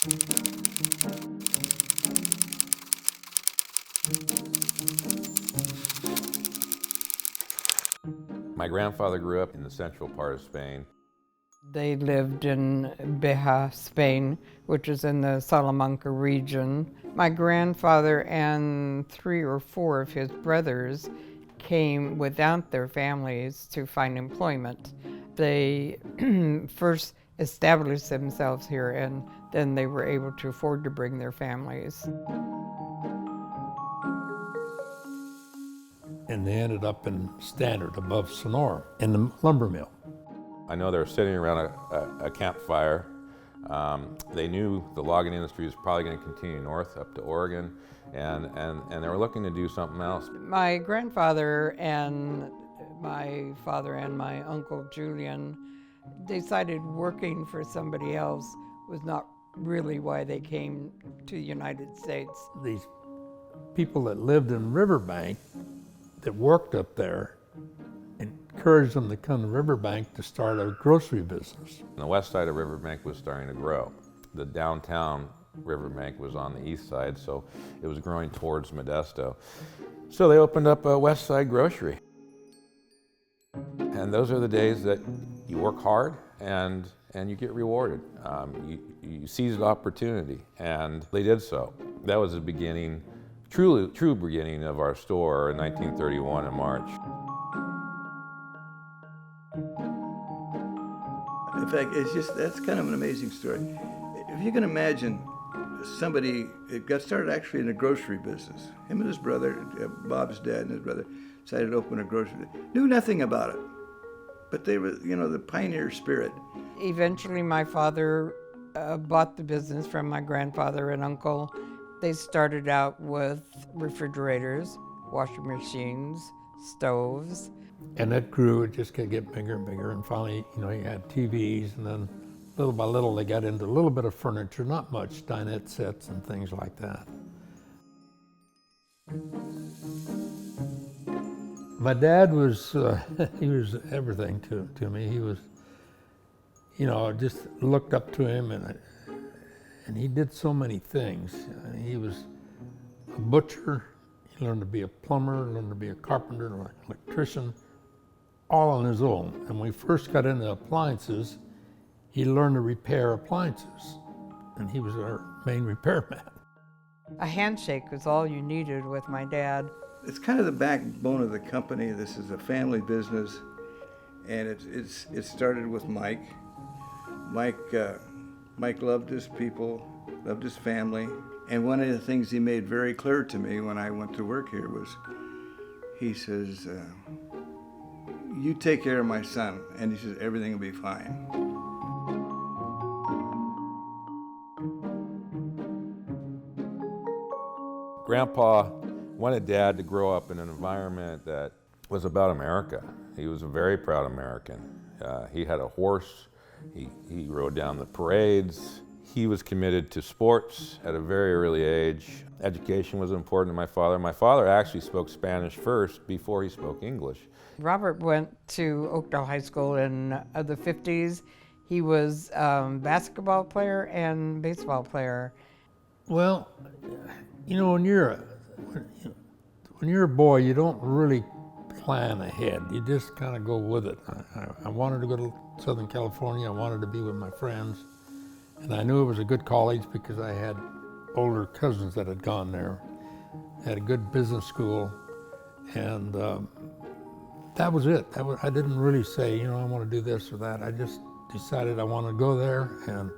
My grandfather grew up in the central part of Spain. They lived in Beja, Spain, which is in the Salamanca region. My grandfather and 3 or 4 of his brothers came without their families to find employment. They first established themselves here, and then they were able to afford to bring their families. And they ended up in Standard above Sonora in the lumber mill. I know they were sitting around a campfire. They knew the logging industry was probably going to continue north up to Oregon, and they were looking to do something else. My grandfather and my father and my uncle Julian decided working for somebody else was not really why they came to the United States. These people that lived in Riverbank that worked up there encouraged them to come to Riverbank to start a grocery business. The west side of Riverbank was starting to grow. The downtown Riverbank was on the east side, so it was growing towards Modesto. So they opened up a west side grocery. And those are the days that you work hard and you get rewarded. You seize the opportunity, and they did so. That was the beginning, true beginning of our store in 1931 in March. In fact, that's kind of an amazing story. If you can imagine somebody, it got started actually in a grocery business. Him and his brother, Bob's dad and his brother, decided to open a grocery business. Knew nothing about it, but they were, the pioneer spirit. Eventually, my father bought the business from my grandfather and uncle. They started out with refrigerators, washing machines, stoves. And that grew, it just kept getting bigger and bigger, and finally, you had TVs, and then little by little they got into a little bit of furniture, not much, dinette sets and things like that. My dad was, he was everything to me. He was, just looked up to him, and he did so many things. He was a butcher, he learned to be a plumber, learned to be a carpenter, an electrician, all on his own. And when we first got into appliances, he learned to repair appliances, and he was our main repairman. A handshake was all you needed with my dad. It's kind of the backbone of the company. This is a family business, and it started with Mike. Mike loved his people, loved his family, and one of the things he made very clear to me when I went to work here was, he says, you take care of my son, and he says, everything will be fine. Grandpa wanted Dad to grow up in an environment that was about America. He was a very proud American. He had a horse. He rode down the parades. He was committed to sports at a very early age. Education was important to my father. My father actually spoke Spanish first before he spoke English. Robert went to Oakdale High School in the 50s. He was a basketball player and baseball player. Well, when you're a boy, you don't really plan ahead. You just kind of go with it. I wanted to go to Southern California. I wanted to be with my friends. And I knew it was a good college because I had older cousins that had gone there. I had a good business school. And that was it. I didn't really say, I want to do this or that. I just decided I wanted to go there. And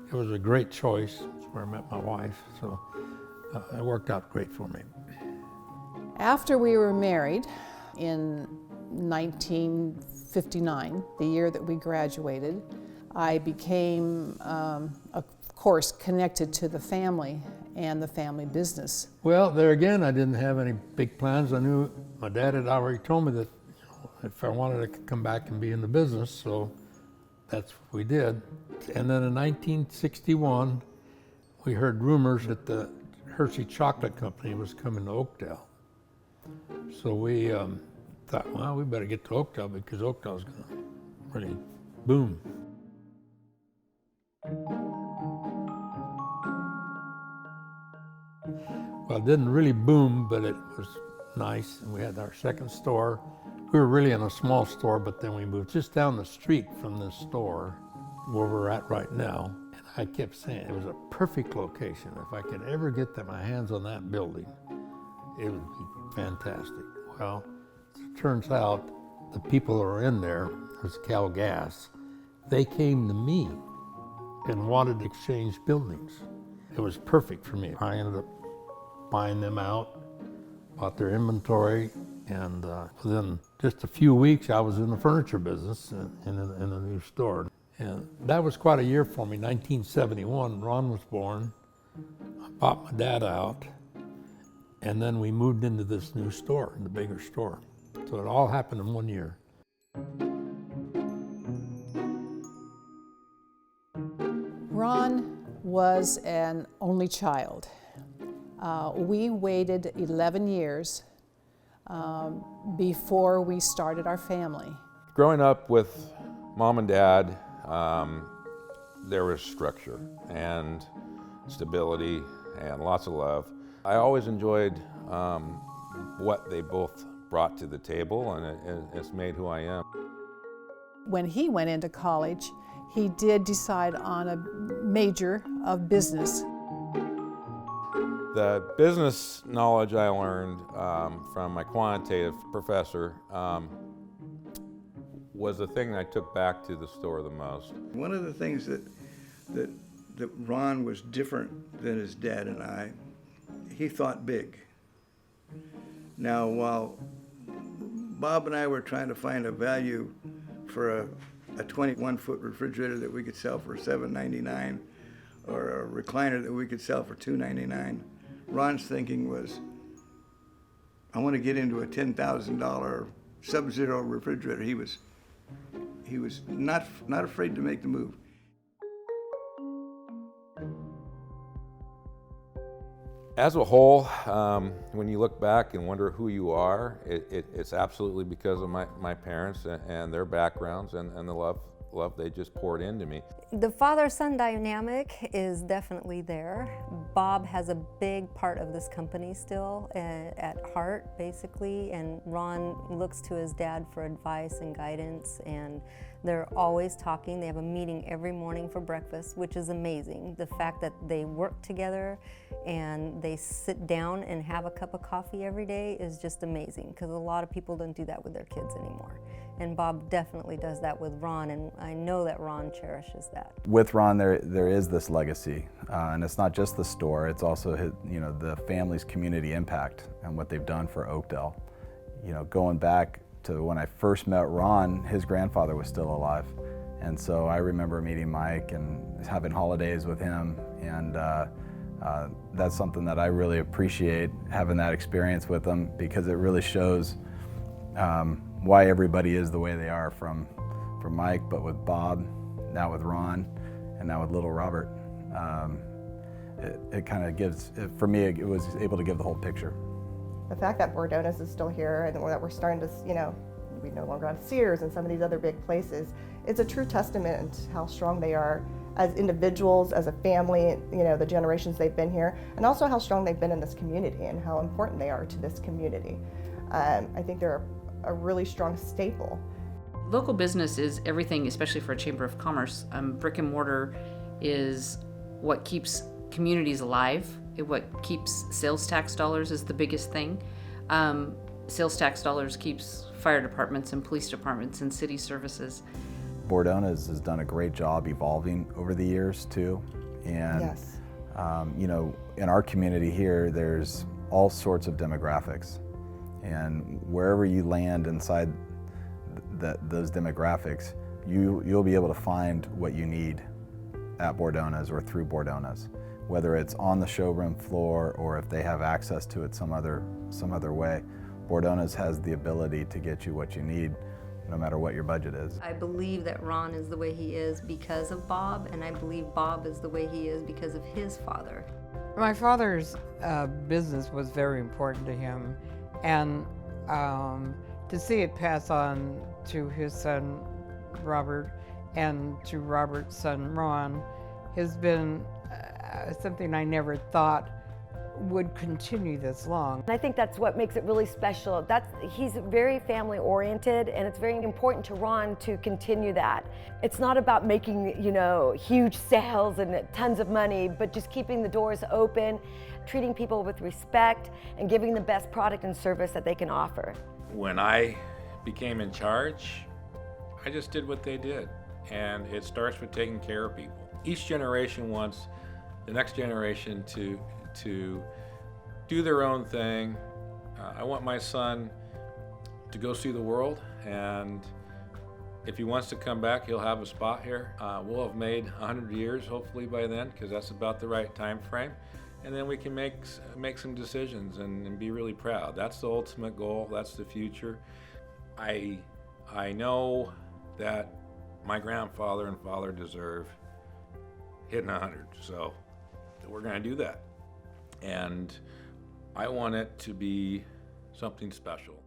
it was a great choice. It's where I met my wife. So it worked out great for me. After we were married in 1959, the year that we graduated, I became, of course, connected to the family and the family business. Well, there again, I didn't have any big plans. I knew my dad had already told me that if I wanted, I could come back and be in the business, so that's what we did. And then in 1961, we heard rumors that the Hershey Chocolate Company was coming to Oakdale. So we thought, well, we better get to Oakdale because Oakdale's going to really boom. Well, it didn't really boom, but it was nice. And we had our second store. We were really in a small store, but then we moved just down the street from this store where we're at right now. And I kept saying it was a perfect location. If I could ever get my hands on that building, it would be fantastic. Well, it turns out the people that were in there, it was Cal Gas, they came to me and wanted to exchange buildings. It was perfect for me. I ended up buying them out, bought their inventory, and within just a few weeks I was in the furniture business in a new store. And that was quite a year for me. 1971, Ron was born. I bought my dad out, and then we moved into this new store, the bigger store. So it all happened in 1 year. Ron was an only child. We waited 11 years before we started our family. Growing up with mom and dad, there was structure and stability and lots of love. I always enjoyed what they both brought to the table, and it's made who I am. When he went into college, he did decide on a major of business. The business knowledge I learned from my quantitative professor was the thing that I took back to the store the most. One of the things that Ron was different than his dad and I, he thought big. Now, while Bob and I were trying to find a value for a 21-foot refrigerator that we could sell for $7.99, or a recliner that we could sell for $2.99, Ron's thinking was, I want to get into a $10,000 Sub-Zero refrigerator. He was not afraid to make the move. As a whole, when you look back and wonder who you are, it's absolutely because of my parents and their backgrounds and the love they just poured into me. The father-son dynamic is definitely there. Bob has a big part of this company still at heart, basically, and Ron looks to his dad for advice and guidance, and they're always talking. They have a meeting every morning for breakfast, which is amazing. The fact that they work together and they sit down and have a cup of coffee every day is just amazing, because a lot of people don't do that with their kids anymore. And Bob definitely does that with Ron, and I know that Ron cherishes that. With Ron, there is this legacy, and it's not just the store, it's also his, the family's community impact and what they've done for Oakdale. Going back to when I first met Ron, his grandfather was still alive. And so I remember meeting Mike and having holidays with him, and that's something that I really appreciate, having that experience with him, because it really shows why everybody is the way they are, from Mike, but with Bob, now with Ron, and now with little Robert. It kind of gives, for me, it was able to give the whole picture. The fact that Bordona's is still here and that we're starting to, we no longer have Sears and some of these other big places, it's a true testament to how strong they are as individuals, as a family, the generations they've been here, and also how strong they've been in this community and how important they are to this community. I think they're a really strong staple. Local business is everything, especially for a Chamber of Commerce. Brick and mortar is what keeps communities alive. What keeps sales tax dollars is the biggest thing. Sales tax dollars keeps fire departments and police departments and city services. Bordona has done a great job evolving over the years too. And yes. In our community here, there's all sorts of demographics. And wherever you land inside those demographics, you'll be able to find what you need at Bordona's or through Bordona's, whether it's on the showroom floor or if they have access to it some other way. Bordona's has the ability to get you what you need, no matter what your budget is. I believe that Ron is the way he is because of Bob, and I believe Bob is the way he is because of his father. My father's business was very important to him, and to see it pass on to his son Robert and to Robert's son Ron has been something I never thought would continue this long. And I think that's what makes it really special. He's very family oriented, and it's very important to Ron to continue that. It's not about making, huge sales and tons of money, but just keeping the doors open, treating people with respect, and giving the best product and service that they can offer. When I became in charge, I just did what they did. And it starts with taking care of people. Each generation wants the next generation to do their own thing. I want my son to go see the world, and if he wants to come back, he'll have a spot here. We'll have made 100 years hopefully by then, because that's about the right time frame. And then we can make some decisions and be really proud. That's the ultimate goal. That's the future. I know that my grandfather and father deserve hitting 100, so we're going to do that. And I want it to be something special.